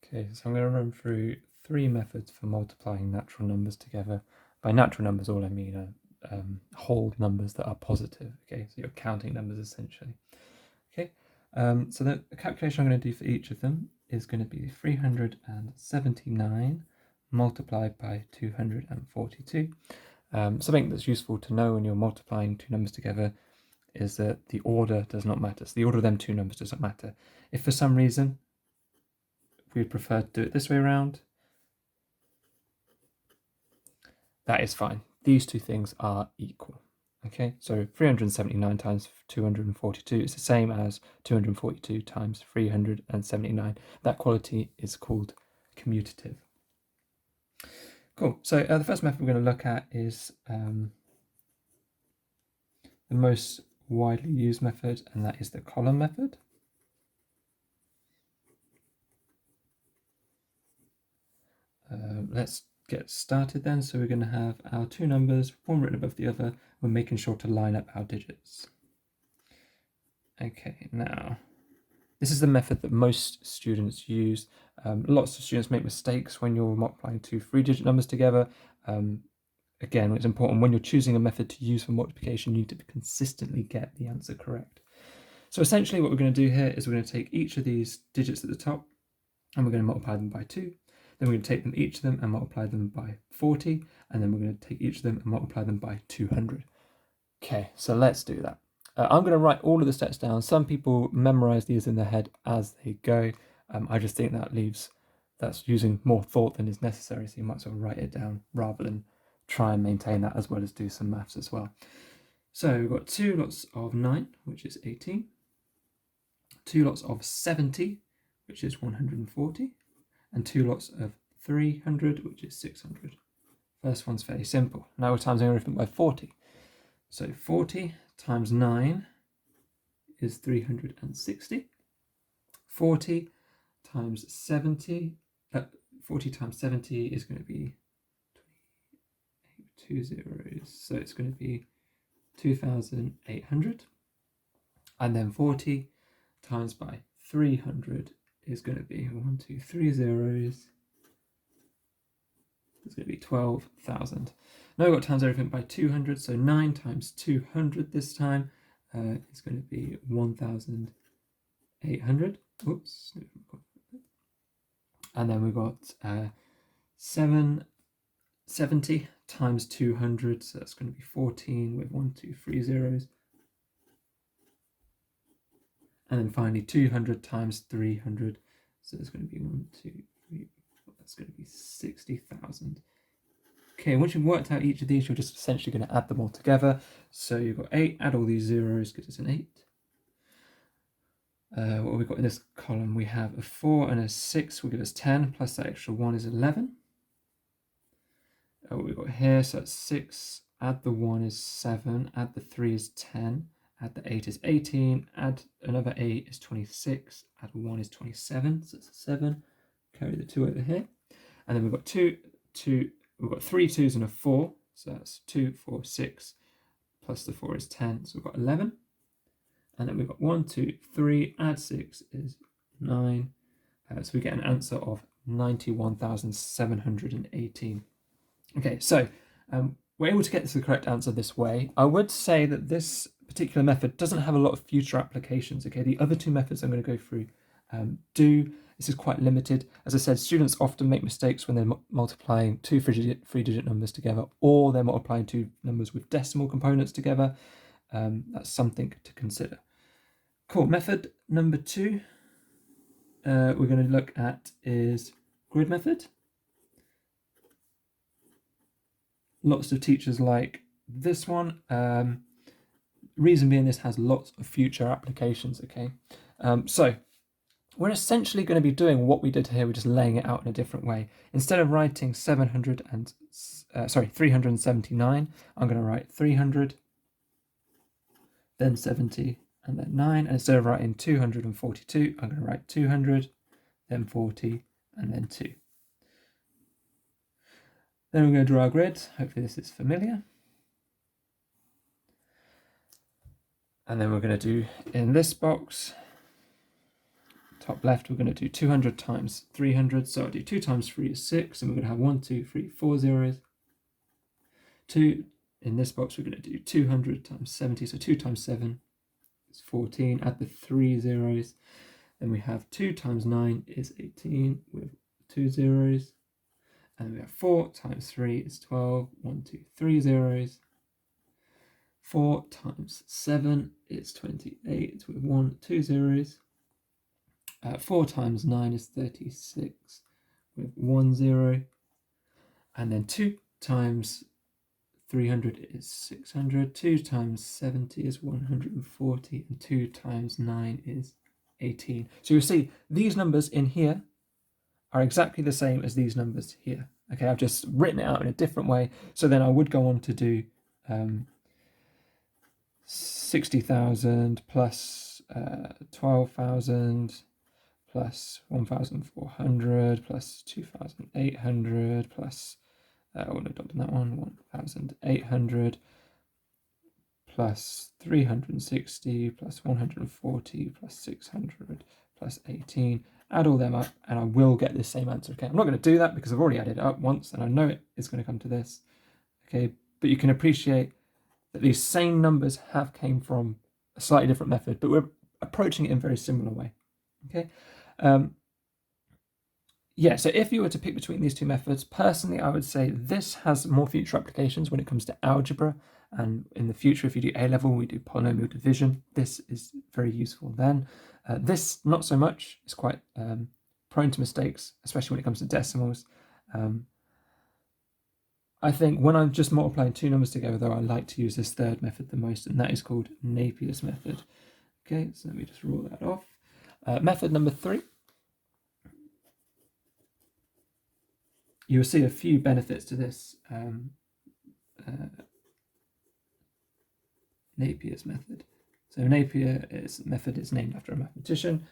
Okay, so I'm going to run through 3 methods for multiplying natural numbers together. By natural numbers, all I mean are whole numbers that are positive. Okay, so you're counting numbers essentially. Okay, so the calculation I'm going to do for each of them is going to be 379 multiplied by 242. Something that's useful to know when you're multiplying 2 numbers together is that the order does not matter. So the order of them 2 numbers doesn't matter. If for some reason we'd prefer to do it this way around, that is fine. These 2 things are equal. Okay, so 379 times 242 is the same as 242 times 379. That quality is called commutative. Cool, so the first method we're going to look at is the most widely used method, and that is the column method. Let's get started then. So we're going to have our 2 numbers, one written above the other. We're making sure to line up our digits. Okay, now this is the method that most students use. Lots of students make mistakes when you're multiplying 2 3-digit numbers together. Again, it's important when you're choosing a method to use for multiplication, you need to consistently get the answer correct. So essentially what we're going to do here is we're going to take each of these digits at the top and we're going to multiply them by 2. Then we're going to take them, each of them, and multiply them by 40. And then we're going to take each of them and multiply them by 200. Okay, so let's do that. I'm going to write all of the steps down. Some people memorize these in their head as they go. I just think that's using more thought than is necessary, so you might as well write it down rather than try and maintain that as well as do some maths as well. So we've got 2 lots of 9, which is 18. 2 lots of 70, which is 140. And 2 lots of 300, which is 600. First one's fairly simple. Now we're timesing everything by 40. So 40 times 9 is 360. 40 times 70, 40 times 70 is going to be 2 zeros. So it's going to be 2,800. And then 40 times by 300 is going to be 1, 2, 3 zeros. It's going to be 12,000. Now we've got times everything by 200, so 9 times 200 this time is going to be 1,800. Oops. And then we've got 770 times 200, so that's going to be 14 with 1, 2, 3 zeros. And then finally 200 times 300, so it's going to be 1, 2, 3, 4, that's going to be 60,000. Okay, once you've worked out each of these, you're just essentially going to add them all together. So you've got 8, add all these zeros, gives us an 8. What have we got in this column? We have a 4 and a 6 will give us 10, plus that extra 1 is 11. What we've got here, so that's 6, add the 1 is 7, add the 3 is 10, add the 8 is 18, add another 8 is 26, add 1 is 27, so it's a 7. Carry the 2 over here. And then we've got 2, we've got 3 2s and a 4, so that's 2, 4, 6, plus the 4 is 10, so we've got 11. And then we've got 1, 2, 3, add 6 is 9. So we get an answer of 91,718. Okay, so we're able to get to the correct answer this way. I would say that this particular method doesn't have a lot of future applications. Okay, the other 2 methods I'm going to go through do. This is quite limited. As I said, students often make mistakes when they're multiplying 2 3-digit numbers together, or they're multiplying 2 numbers with decimal components together. That's something to consider. Cool. Method number 2 we're going to look at is grid method. Lots of teachers like this one. Reason being, this has lots of future applications. Okay, so we're essentially going to be doing what we did here. We're just laying it out in a different way. Instead of writing 379, I'm going to write 300, then 70, and then 9. And instead of writing 242, I'm going to write 200, then 40, and then 2. Then we're going to draw our grid. Hopefully this is familiar. And then we're going to do in this box top left, we're going to do 200 times 300. So I'll do 2 times 3 is 6, and we're going to have 1, 2, 3, 4 zeros. 2, in this box, we're going to do 200 times 70. So 2 times 7 is 14. Add the 3 zeros. Then we have 2 times 9 is 18 with 2 zeros. And we have 4 times 3 is 12. 1, 2, 3 zeros. 4 times 7 is 28 with 1, 2 zeros. 4 times 9 is 36 with 1 zero. And then 2 times 300 is 600. 2 times 70 is 140. And 2 times 9 is 18. So you'll see these numbers in here are exactly the same as these numbers here. Okay, I've just written it out in a different way. So then I would go on to do 60,000 plus 12,000 plus 1,400 plus 2,800 plus, I would have done that one, 1,800 plus 360 plus 140 plus 600 plus 18. Add all them up and I will get this same answer. Okay, I'm not going to do that because I've already added it up once and I know it is going to come to this. Okay, but you can appreciate that these same numbers have came from a slightly different method, but we're approaching it in a very similar way. Okay. Yeah, so if you were to pick between these two methods, personally, I would say this has more future applications when it comes to algebra. And in the future, if you do A-level, we do polynomial division. This is very useful then. This, not so much. It's quite prone to mistakes, especially when it comes to decimals. I think when I'm just multiplying two numbers together, though, I like to use this third method the most, and that is called Napier's method. Okay, so let me just rule that off. Method number 3. You will see a few benefits to this Napier's method. So Napier's method is named after a mathematician.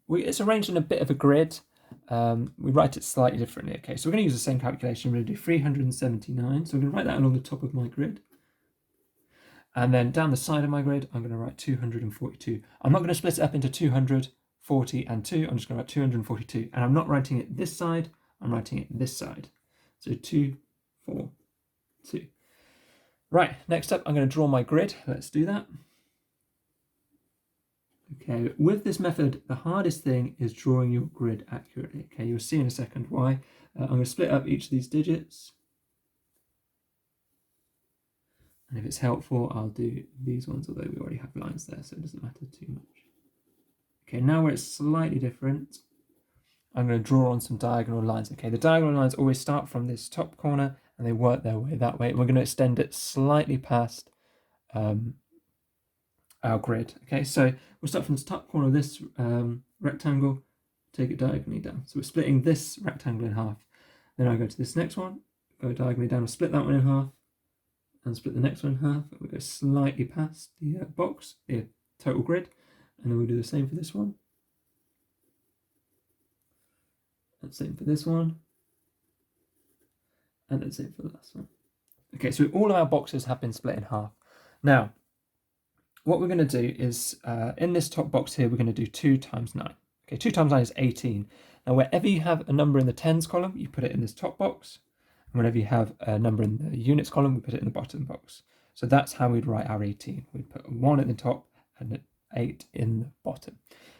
It's arranged in a bit of a grid. We write it slightly differently. Okay, so we're going to use the same calculation. We're going to do 379. So I'm going to write that along the top of my grid. And then down the side of my grid, I'm going to write 242. I'm not going to split it up into 240 and 2. I'm just going to write 242. And I'm not writing it this side. I'm writing it this side. So 2, 4, 2. Right, next up, I'm going to draw my grid. Let's do that. Okay, with this method, the hardest thing is drawing your grid accurately. Okay, you'll see in a second why. I'm going to split up each of these digits. And if it's helpful, I'll do these ones, although we already have lines there, so it doesn't matter too much. Okay, now where it's slightly different, I'm going to draw on some diagonal lines. Okay, the diagonal lines always start from this top corner and they work their way that way. We're going to extend it slightly past our grid. Okay, so we'll start from the top corner of this rectangle, take it diagonally down. So we're splitting this rectangle in half. Then I go to this next one, go diagonally down, we'll split that one in half, and split the next one in half. We go slightly past the box, the total grid, and then we'll do the same for this one. And same for this one. And then same for the last one. Okay, so all of our boxes have been split in half. Now, what we're going to do is, in this top box here, we're going to do 2 times 9. Okay, 2 times 9 is 18. Now, wherever you have a number in the tens column, you put it in this top box. And whenever you have a number in the units column, we put it in the bottom box. So that's how we'd write our 18. We'd put a 1 at the top and an 8 in the bottom.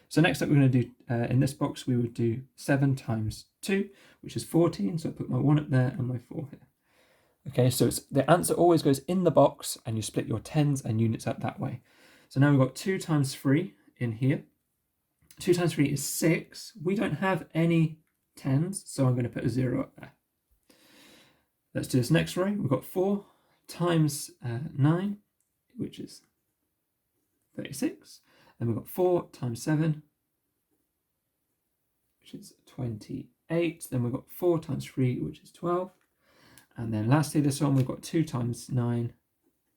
So next up, we're going to do, in this box, we would do 7 times 2, which is 14. So I put my 1 up there and my 4 here. Okay, so the answer always goes in the box and you split your tens and units up that way. So now we've got 2 times 3 in here. 2 times 3 is 6. We don't have any tens, so I'm going to put a 0 up there. Let's do this next row. We've got 4 times 9, which is 36. Then we've got 4 times 7, which is 28. Then we've got 4 times 3, which is 12. And then lastly, this one, we've got 2 times 9,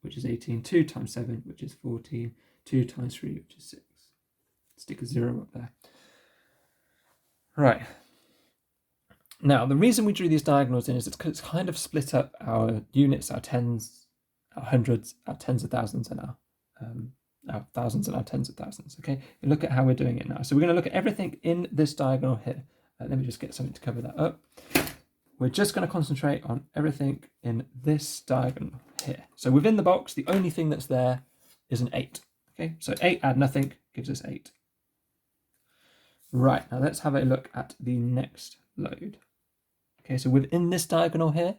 which is 18. 2 times 7, which is 14. 2 times 3, which is 6. Stick a 0 up there. Right. Now, the reason we drew these diagonals in is it's kind of split up our units, our tens, our hundreds, our tens of thousands, and our our thousands and our tens of thousands. Okay, you look at how we're doing it now. So we're going to look at everything in this diagonal here. Let me just get something to cover that up. We're just going to concentrate on everything in this diagonal here. So within the box, the only thing that's there is an 8. Okay, so 8 add nothing gives us 8. Right, now let's have a look at the next load. Okay, so within this diagonal here,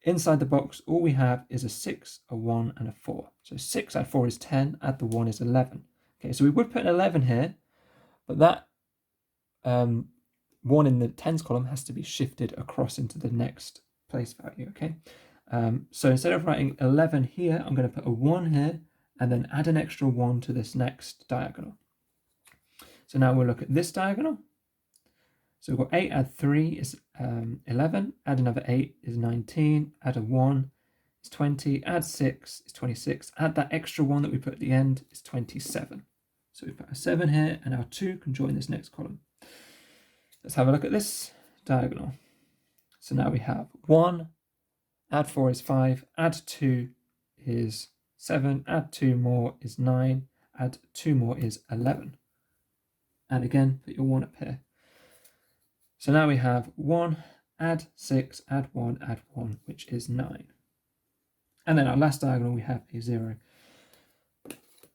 inside the box, all we have is a 6, a 1, and a 4. So 6 add 4 is 10, add the 1 is 11. Okay, so we would put an 11 here, but that 1 in the tens column has to be shifted across into the next place value, okay? So instead of writing 11 here, I'm going to put a 1 here, and then add an extra 1 to this next diagonal. So now we'll look at this diagonal. So we've got 8 add 3 is 11, add another 8 is 19, add a 1 is 20, add 6 is 26, add that extra 1 that we put at the end is 27. So we put a 7 here, and our 2 can join this next column. Let's have a look at this diagonal. So now we have 1, add 4 is 5, add 2 is 7, add 2 more is 9, add 2 more is 11. And again, put your 1 up here. So now we have 1, add 6, add 1, which is 9. And then our last diagonal, we have a 0.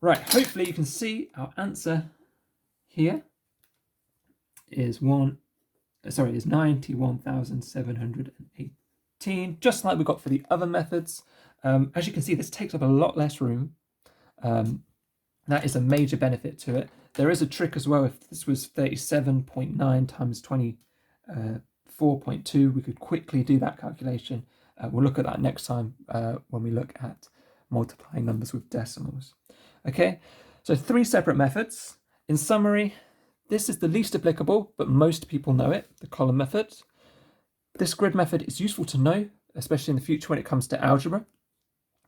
Right, hopefully you can see our answer here is 91,718, just like we got for the other methods. As you can see, this takes up a lot less room. That is a major benefit to it. There is a trick as well. If this was 37.9 times 24.2, we could quickly do that calculation. We'll look at that next time when we look at multiplying numbers with decimals. Okay, so 3 separate methods. In summary, this is the least applicable, but most people know it, the column method. This grid method is useful to know, especially in the future when it comes to algebra.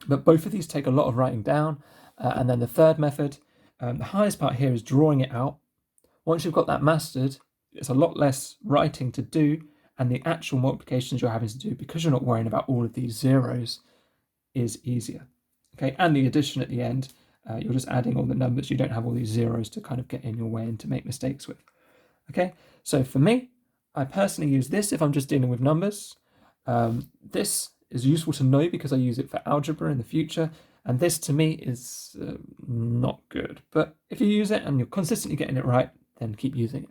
But both of these take a lot of writing down. And then the third method, the hardest part here is drawing it out. Once you've got that mastered, it's a lot less writing to do, and the actual multiplications you're having to do, because you're not worrying about all of these zeros, is easier. Okay, and the addition at the end, you're just adding all the numbers. You don't have all these zeros to kind of get in your way and to make mistakes with. Okay, so for me, I personally use this if I'm just dealing with numbers. This is useful to know because I use it for algebra in the future, and this to me is not good. But if you use it and you're consistently getting it right, then keep using it.